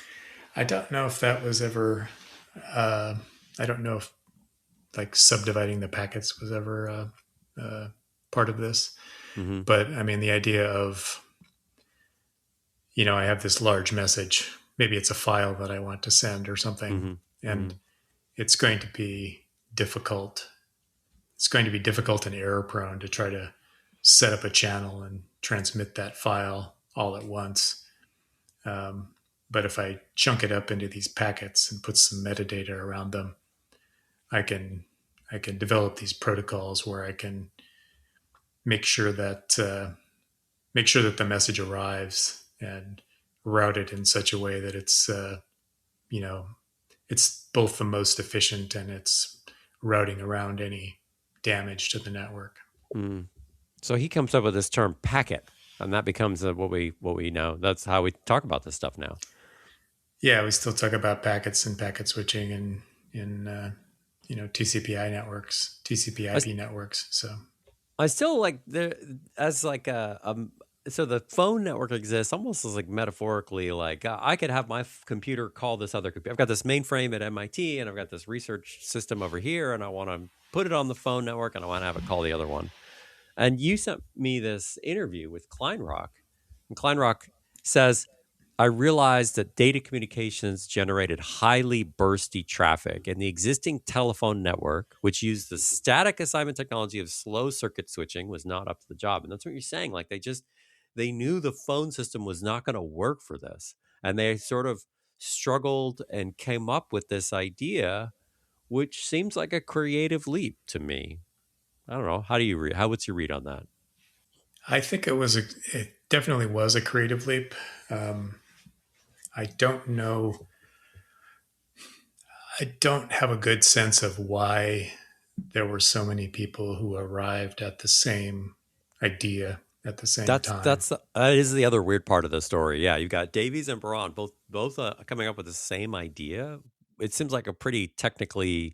I don't know if that was ever. I don't know if like subdividing the packets was ever part of this. Mm-hmm. But I mean, the idea of I have this large message. Maybe it's a file that I want to send or something, Mm-hmm. and Mm-hmm. it's going to be difficult. It's going to be difficult and error prone to try to set up a channel and transmit that file all at once. But if I chunk it up into these packets and put some metadata around them, I can develop these protocols where I can make sure that the message arrives and route it in such a way that it's both the most efficient and it's routing around any damage to the network. Mm. So he comes up with this term packet, and that becomes what we know. That's how we talk about this stuff now. Yeah, we still talk about packets and packet switching and in TCP/IP networks, TCP/IP networks. So I still like there as like so the phone network exists almost as like metaphorically like I could have my computer call this other computer. I've got this mainframe at MIT and I've got this research system over here and I want to put it on the phone network and I want to have it call the other one. And you sent me this interview with Kleinrock. And Kleinrock says, I realized that data communications generated highly bursty traffic, and the existing telephone network, which used the static assignment technology of slow circuit switching, was not up to the job. And that's what you're saying. Like they knew the phone system was not going to work for this. and they sort of struggled and came up with this idea, which seems like a creative leap to me. I don't know. How do you read? What's your read on that? I think it definitely was a creative leap. Um, I don't know. I don't have a good sense of why there were so many people who arrived at the same idea at the same time. That is the other weird part of the story. Yeah, you've got Davies and Braun both coming up with the same idea. It seems like a pretty technically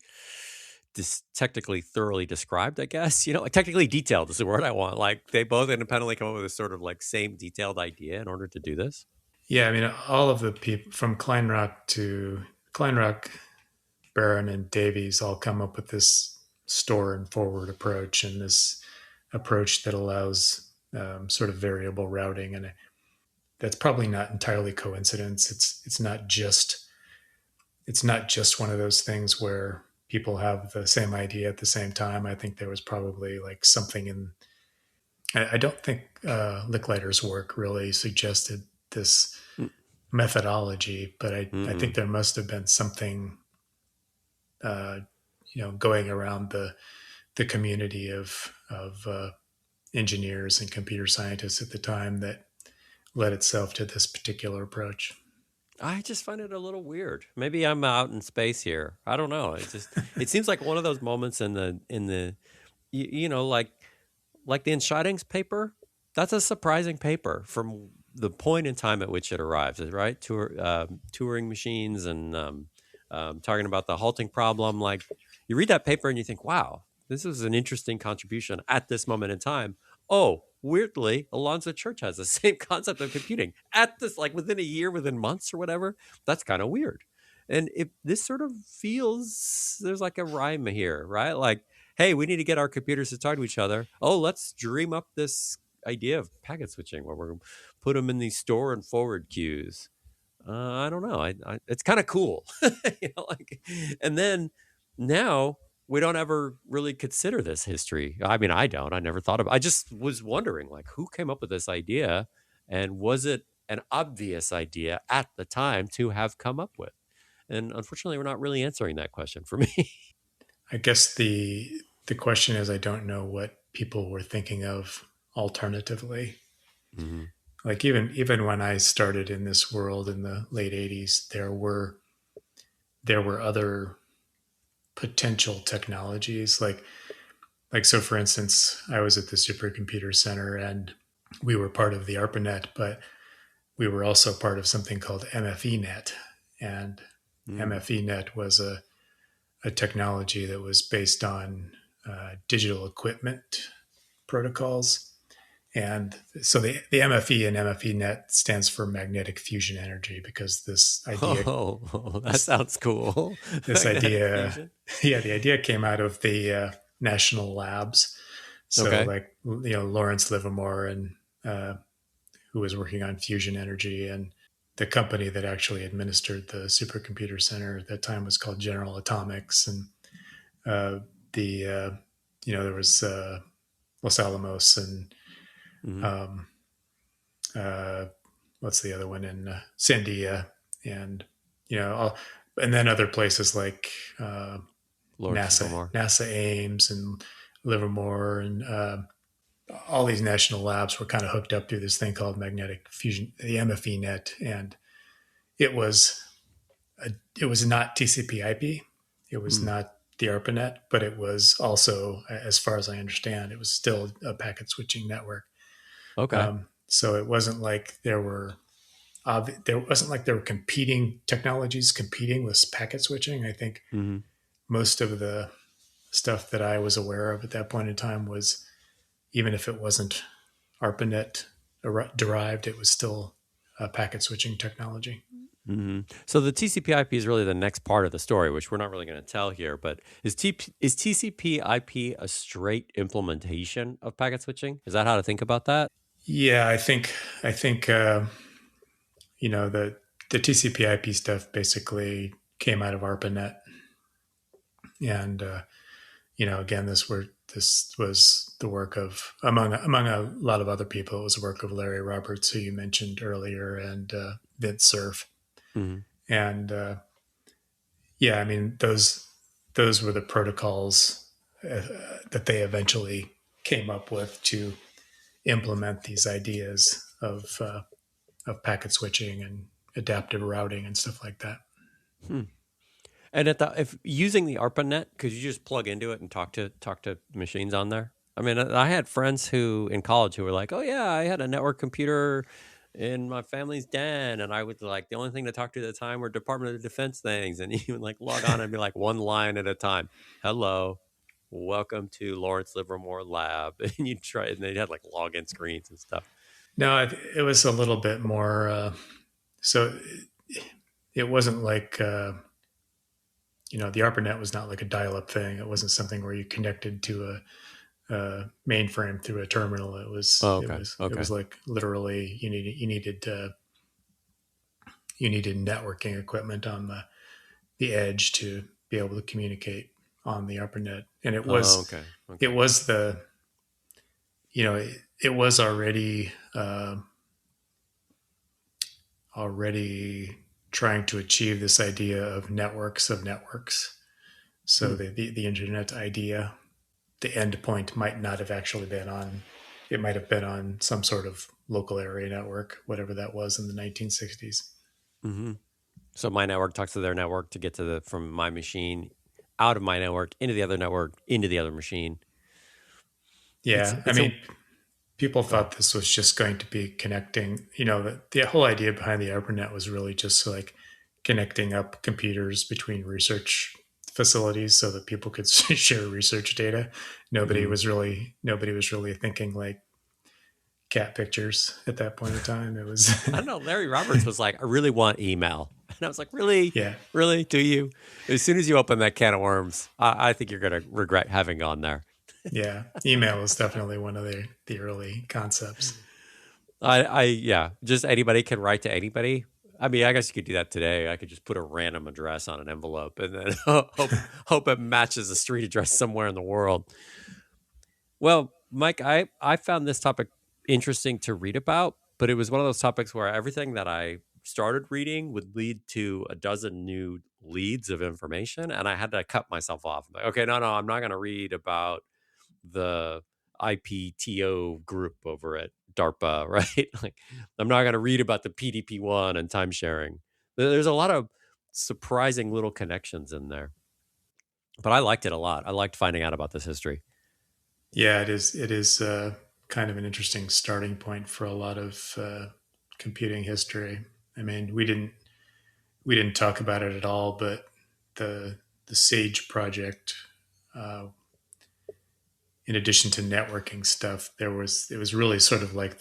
thoroughly described, I guess. Like technically detailed is the word I want. Like they both independently come up with this sort of like same detailed idea in order to do this. Yeah, I mean, all of the people from Kleinrock, Barron, and Davies all come up with this store and forward approach, and this approach that allows sort of variable routing, and that's probably not entirely coincidence. It's not just one of those things where people have the same idea at the same time. I think there was probably like something in. I don't think Licklider's work really suggested this methodology, but I think Mm-mm. there must have been something, uh, going around the community of engineers and computer scientists at the time that led itself to this particular approach. I just find it a little weird. Maybe I'm out in space here. I don't know. It seems like one of those moments in the like the Entscheidungspaper. That's a surprising paper from the point in time at which it arrives, right? Touring machines and talking about the halting problem. Like you read that paper and you think, wow, this is an interesting contribution at this moment in time. Oh, weirdly, Alonzo Church has the same concept of computing at this, like within a year, within months or whatever. That's kind of weird. And this sort of feels there's like a rhyme here, right? Like, hey, we need to get our computers to talk to each other. Oh, let's dream up this idea of packet switching where we're going to put them in these store and forward queues. I don't know. It's kind of cool, like, and then now we don't ever really consider this history. I mean, I don't. I never thought of. I just was wondering, like, who came up with this idea, and was it an obvious idea at the time to have come up with? And unfortunately, we're not really answering that question for me. I guess the question is, I don't know what people were thinking of alternatively. Hmm. Like even when I started in this world in the late '80s, there were other potential technologies. Like so, for instance, I was at the Supercomputer Center and we were part of the Arpanet, but we were also part of something called MFENet, and Mm. MFENet was a technology that was based on digital equipment protocols. And so the MFE and MFENet stands for magnetic fusion energy because Oh, that this, sounds cool. this Magnetic idea, fusion. yeah, the idea came out of the national labs. So Okay. like, Lawrence Livermore and who was working on fusion energy, and the company that actually administered the supercomputer center at that time was called General Atomics. And uh, the there was Los Alamos and Hmm. um, uh, what's the other one in Sandia, and and then other places like Lawrence Livermore. NASA Ames and Livermore, and all these national labs were kind of hooked up through this thing called magnetic fusion, the MFE net, and it was it was not TCP/IP, it was Mm. not the ARPANET, but it was also, as far as I understand, it was still a packet switching network. Okay. So it wasn't like there wasn't like there were competing technologies competing with packet switching. I think Hmm. most of the stuff that I was aware of at that point in time was, even if it wasn't ARPANET derived, it was still a packet switching technology. Hmm. So the TCP/IP is really the next part of the story, which we're not really going to tell here. But is TCP/IP a straight implementation of packet switching? Is that how to think about that? Yeah, I think the TCP/IP stuff basically came out of ARPANET, and again, this was the work of, among a lot of other people. It was the work of Larry Roberts, who you mentioned earlier, and vint cerf. Hmm. And yeah, I mean those were the protocols that they eventually came up with to implement these ideas of packet switching and adaptive routing and stuff like that. Hmm. And if using the Arpanet, could you just plug into it and talk to machines on there? I mean, I had friends who in college who were like, "Oh yeah, I had a network computer in my family's den, and I would like the only thing to talk to at the time were Department of Defense things." And you would like log on and be like one line at a time. Hello, welcome to Lawrence Livermore Lab, and you try, and they had like login screens and stuff. No, it was a little bit more. So it wasn't like the ARPANET was not like a dial-up thing. It wasn't something where you connected to a mainframe through a terminal. It was Oh, it okay, was it okay. was like literally you needed networking equipment on the edge to be able to communicate on the ARPANET, and it Oh, was okay, it okay. was the it was already trying to achieve this idea of networks of networks. So Hmm. the internet idea, the endpoint might not have actually been on. It might have been on some sort of local area network, whatever that was in the 1960s. Mm-hmm. So my network talks to their network to get to the from my machine out of my network into the other network into the other machine. It's Yeah, I it's a mean, people go ahead. thought this was just going to be connecting. The whole idea behind the ARPANET was really just like connecting up computers between research facilities so that people could share research data. Mm. Nobody was really thinking like cat pictures at that point in time. It was I don't know. Larry Roberts was like, "I really want email," and I was like, "Really, yeah, really? Do you?" As soon as you open that can of worms, I think you're gonna regret having gone there. yeah. Email was definitely one of the early concepts. Yeah, just anybody can write to anybody. I mean, I guess you could do that today. I could just put a random address on an envelope and then hope it matches a street address somewhere in the world. Well, Mike, I found this topic interesting to read about, but it was one of those topics where everything that I started reading would lead to a dozen new leads of information, and I had to cut myself off. Like, okay, no, I'm not going to read about the IPTO group over at DARPA, right? Like, I'm not going to read about the PDP-1 and time sharing. There's a lot of surprising little connections in there, but I liked it a lot. I liked finding out about this history. Yeah, it is. It is kind of an interesting starting point for a lot of computing history. I mean, we didn't talk about it at all, but the the Sage project, uh, in addition to networking stuff, it was really sort of like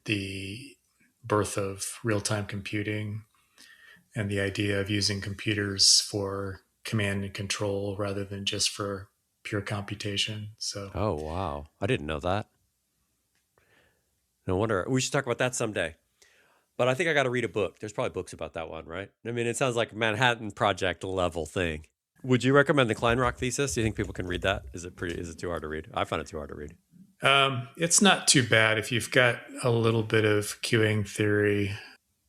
the birth of real time computing and the idea of using computers for command and control rather than just for pure computation. So Oh, wow. I didn't know that. No wonder. We should talk about that someday. But I think I got to read a book. There's probably books about that one, right? I mean, it sounds like a Manhattan Project level thing. Would you recommend the Kleinrock thesis? Do you think people can read that? Is it too hard to read? I found it too hard to read. it's not too bad if you've got a little bit of queuing theory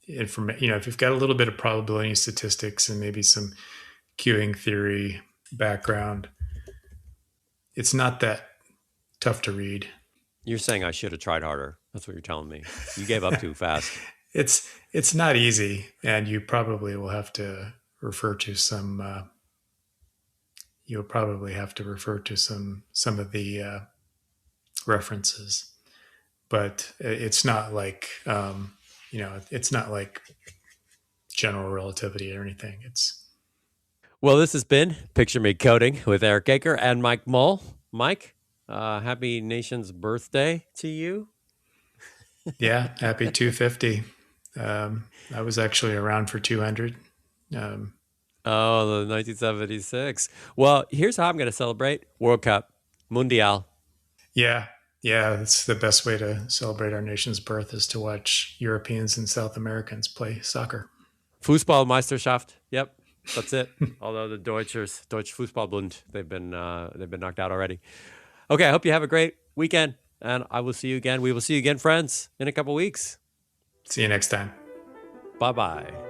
information. If you've got a little bit of probability and statistics and maybe some queuing theory background, it's not that tough to read. You're saying I should have tried harder. That's what you're telling me. You gave up too fast. It's not easy, and you probably will have to refer to some. You'll probably have to refer to some of the references, but it's not like it's not like general relativity or anything. It's Well, this has been Picture Me Coding with Eric Aker and Mike Mull. Mike, happy nation's birthday to you. yeah, happy 250. I was actually around for 200. Um, Oh, the 1976. Well, here's how I'm going to celebrate World Cup, Mundial. yeah, yeah, that's the best way to celebrate our nation's birth is to watch Europeans and South Americans play soccer. Fußballmeisterschaft. Yep, that's it. Although the Deutsche Fußballbund, they've been knocked out already. Okay, I hope you have a great weekend, and I will see you again. We will see you again, friends, in a couple weeks. See you next time. Bye. Bye bye.